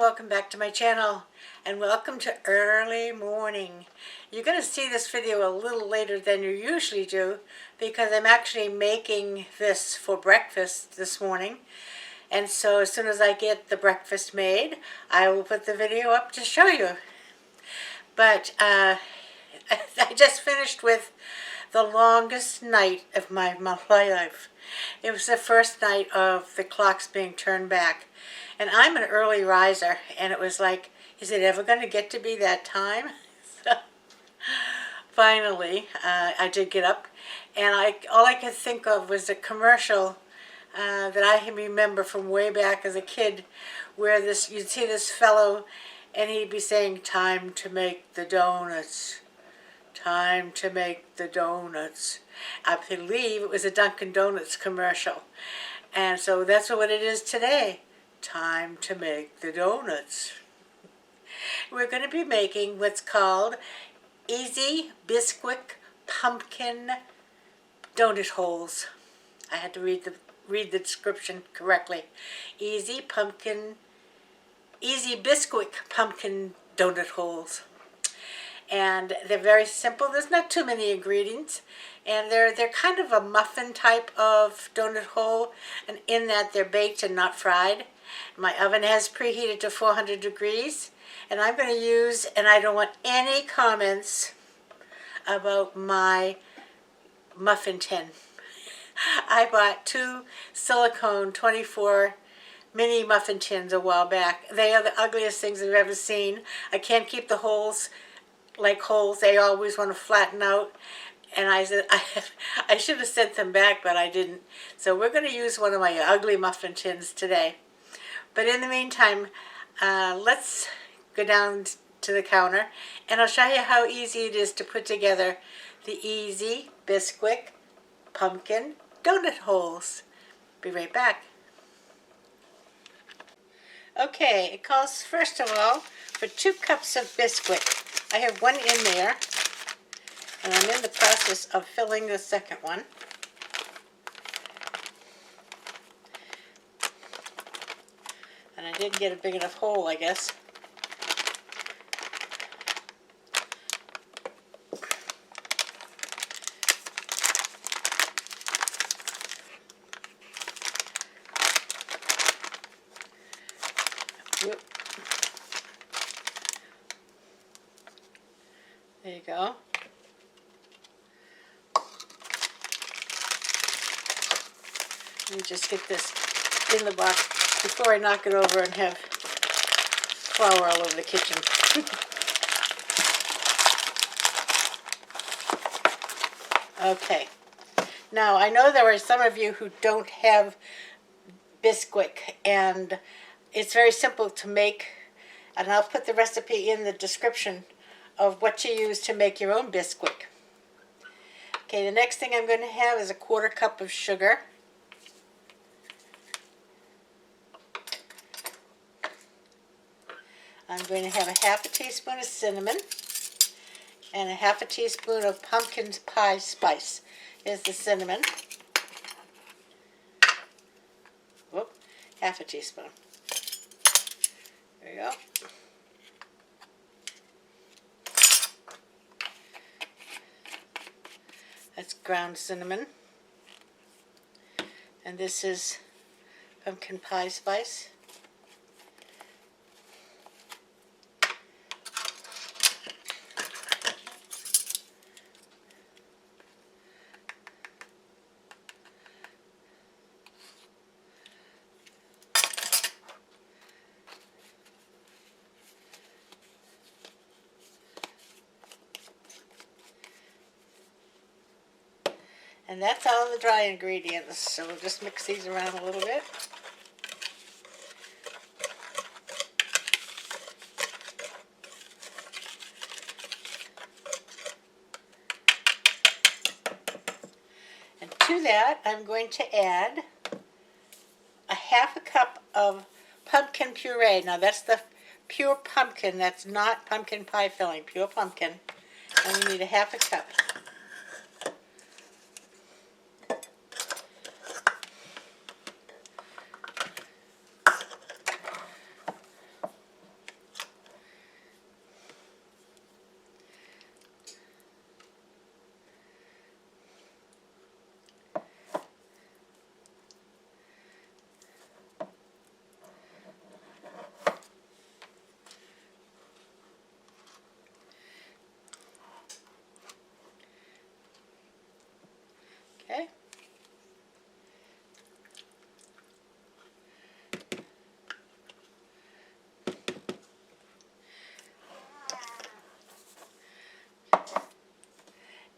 welcome back to my channel and welcome to early morning. You're going to see this video a little later than you usually do because I'm actually making this for breakfast this morning, and so as soon as I get the breakfast made I will put the video up to show you. But I just finished with the longest night of my life. It was the first night of the clocks being turned back. And I'm an early riser, and it was like, is it ever going to get to be that time? So finally, I did get up, and all I could think of was a commercial that I can remember from way back as a kid, where you'd see this fellow, and he'd be saying, "Time to make the donuts. Time to make the donuts." I believe it was a Dunkin' Donuts commercial. And so that's what it is today. Time to make the donuts. We're going to be making what's called Easy Bisquick Pumpkin Donut Holes. I had to read the description correctly. Easy Bisquick Pumpkin Donut Holes. And they're very simple. There's not too many ingredients, and they're kind of a muffin type of donut hole, and in that they're baked and not fried. My oven has preheated to 400 degrees, and I'm going to use, and I don't want any comments about my muffin tin. I bought 2 silicone 24 mini muffin tins a while back. They are the ugliest things I've ever seen. I can't keep the holes like holes. They always want to flatten out, and I said I should have sent them back, but I didn't. So we're going to use one of my ugly muffin tins today. But in the meantime, let's go down to the counter, and I'll show you how easy it is to put together the Easy Bisquick Pumpkin Donut Holes. Be right back. Okay, it calls first of all for 2 cups of Bisquick. I have 1 in there, and I'm in the process of filling the second one. And I didn't get a big enough hole, I guess. Whoop. There you go. Let me just get this in the box before I knock it over and have flour all over the kitchen. Okay. Now, I know there are some of you who don't have Bisquick, and it's very simple to make, and I'll put the recipe in the description of what you use to make your own Bisquick. Okay, the next thing I'm going to have is a 1/4 cup of sugar. I'm going to have a 1/2 teaspoon of cinnamon and a 1/2 teaspoon of pumpkin pie spice. Here's the cinnamon. Whoop, 1/2 teaspoon. There you go. That's ground cinnamon. And this is pumpkin pie spice. And that's all the dry ingredients, so we'll just mix these around a little bit. And to that, I'm going to add a 1/2 cup of pumpkin puree. Now that's the pure pumpkin, that's not pumpkin pie filling, pure pumpkin. And we need a 1/2 cup.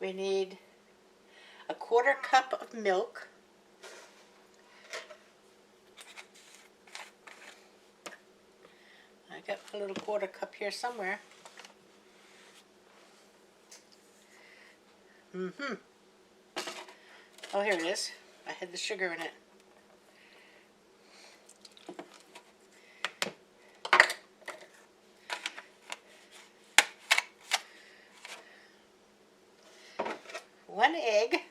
We need a 1/4 cup of milk. I got a little 1/4 cup here somewhere. Oh, here it is. I had the sugar in it. One egg.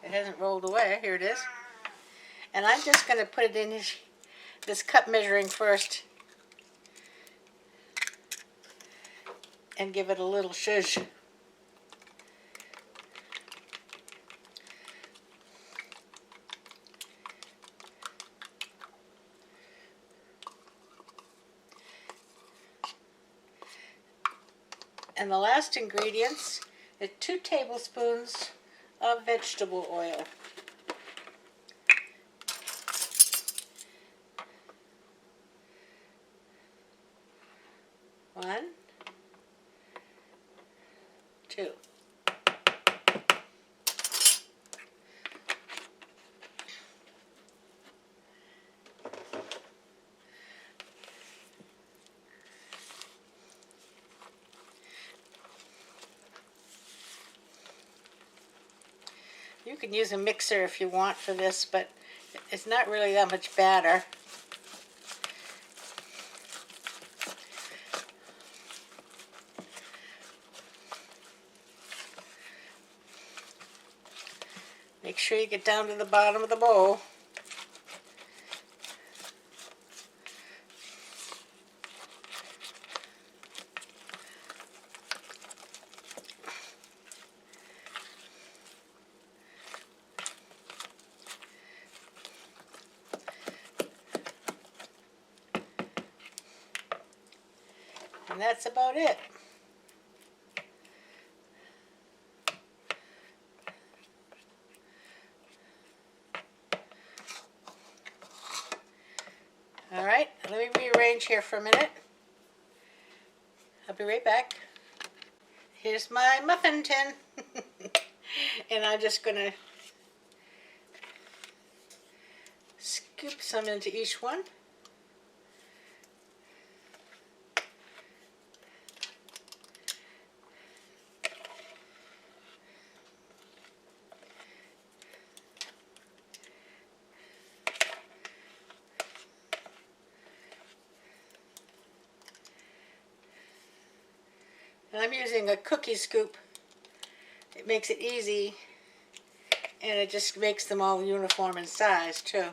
It hasn't rolled away. Here it is. And I'm just going to put it in this cup measuring first and give it a little shush. And the last ingredients is 2 tablespoons of vegetable oil. One, 2. You can use a mixer if you want for this, but it's not really that much batter. Make sure you get down to the bottom of the bowl. And that's about it. All right, let me rearrange here for a minute. I'll be right back. Here's my muffin tin. And I'm just going to scoop some into each one. And I'm using a cookie scoop. It makes it easy, and it just makes them all uniform in size too.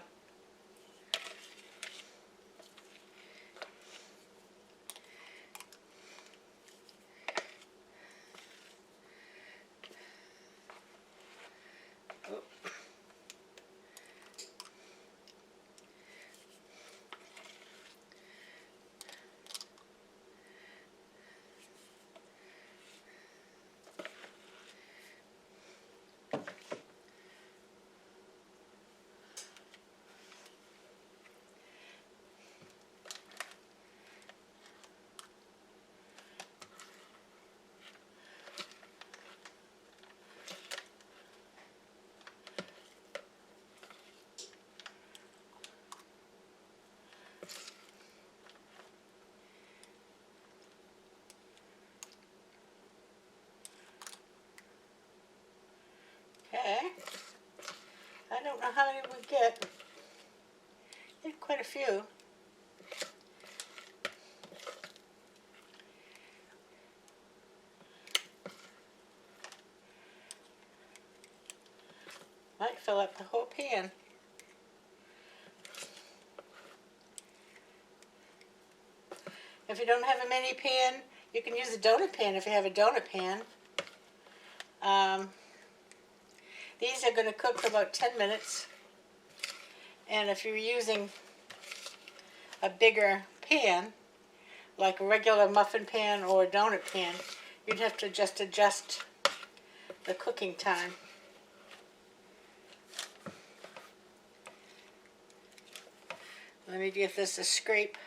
Okay, I don't know how many we get. Quite a few. Might fill up the whole pan. If you don't have a mini pan, you can use a donut pan if you have a donut pan. These are going to cook for about 10 minutes. And if you're using a bigger pan, like a regular muffin pan or a donut pan, you'd have to just adjust the cooking time. Let me give this a scrape.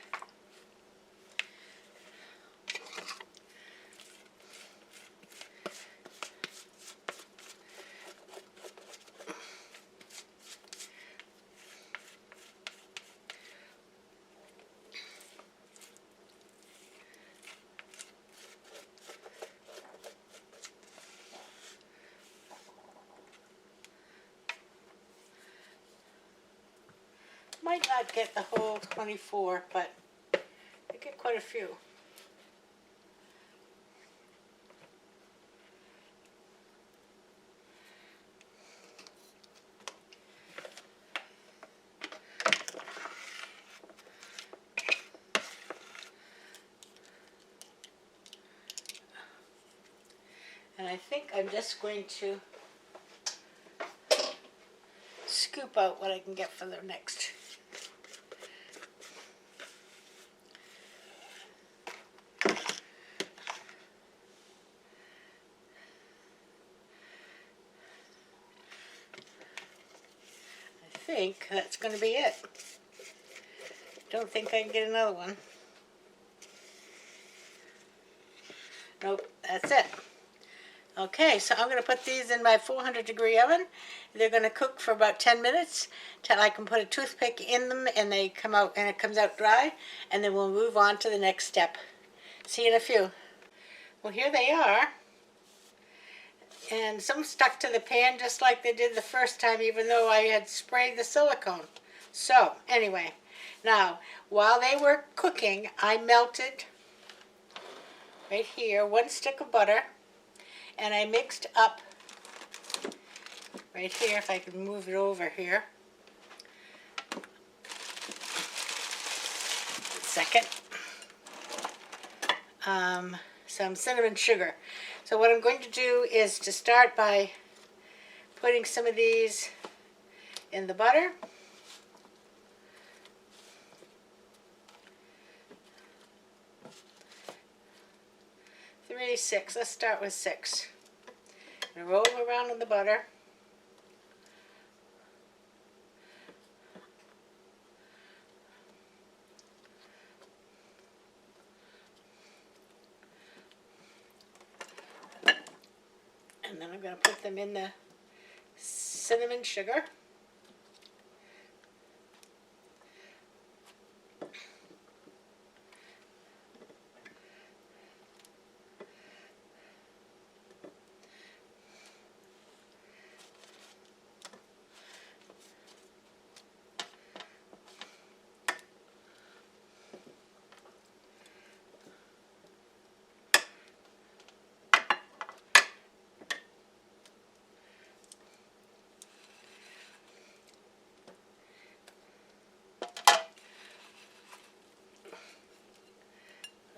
might not get the whole 24, but I get quite a few. And I think I'm just going to scoop out what I can get for the next. I think that's going to be it. Don't think I can get another one. Nope, that's it. Okay, so I'm going to put these in my 400-degree oven. They're going to cook for about 10 minutes till I can put a toothpick in them and they come out and it comes out dry, and then we'll move on to the next step. See you in a few. Well, here they are. And some stuck to the pan just like they did the first time, even though I had sprayed the silicone. So, anyway, now, while they were cooking, I melted, right here, 1 stick of butter, and I mixed up, right here, if I can move it over here, second, some cinnamon sugar. So what I'm going to do is to start by putting some of these in the butter. Six. Let's start with 6. I'm going to roll around in the butter. And then I'm going to put them in the cinnamon sugar.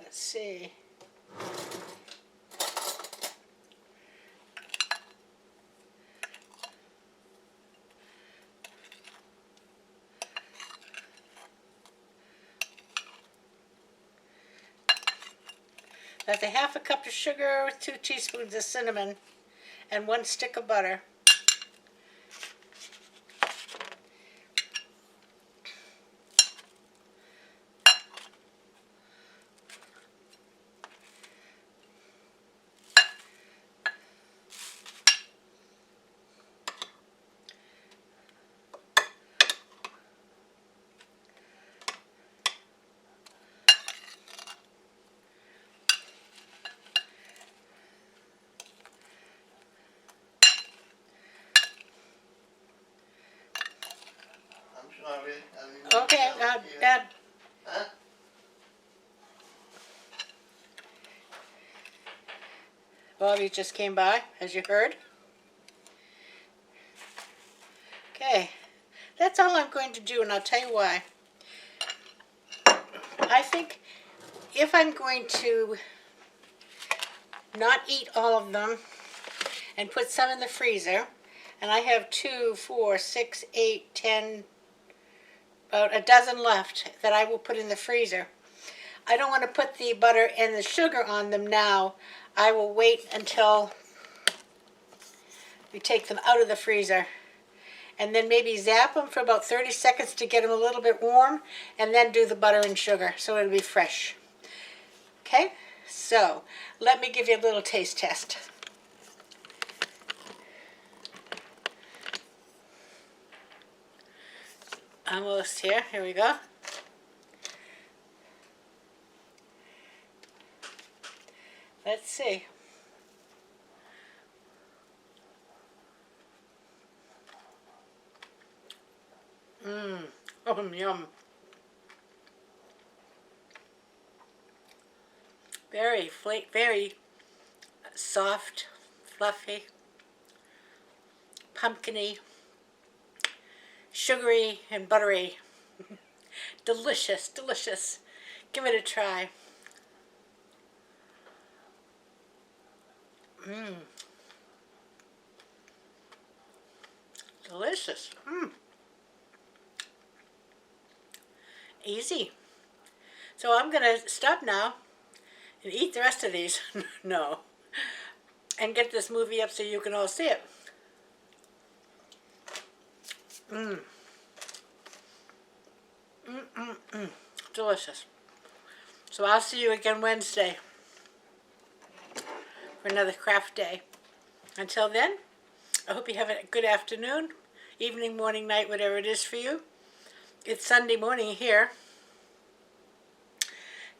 Let's see. That's a half a cup of sugar with 2 teaspoons of cinnamon and 1 stick of butter. Okay, Bobby just came by, as you heard. Okay, that's all I'm going to do, and I'll tell you why. I think if I'm going to not eat all of them and put some in the freezer, and I have 2, 4, 6, 8, 10, about a dozen left that I will put in the freezer. I don't want to put the butter and the sugar on them now. I will wait until we take them out of the freezer, and then maybe zap them for about 30 seconds to get them a little bit warm, and then do the butter and sugar so it'll be fresh. Okay, so let me give you a little taste test. Almost here. Here we go. Let's see. Oh, yum. Very soft, fluffy, pumpkiny, sugary, and buttery. Delicious, delicious. Give it a try. Mmm. Delicious. Mmm. Easy. So I'm going to stop now and eat the rest of these. No. And get this movie up so you can all see it. Mmm. Mmm, mmm, mmm. Delicious. So I'll see you again Wednesday for another craft day. Until then, I hope you have a good afternoon, evening, morning, night, whatever it is for you. It's Sunday morning here,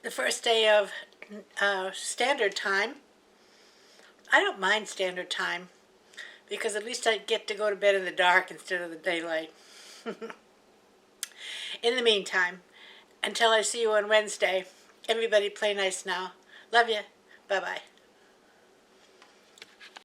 the first day of standard time. I don't mind standard time because at least I get to go to bed in the dark instead of the daylight. In the meantime, until I see you on Wednesday, everybody play nice now. Love you. Bye-bye.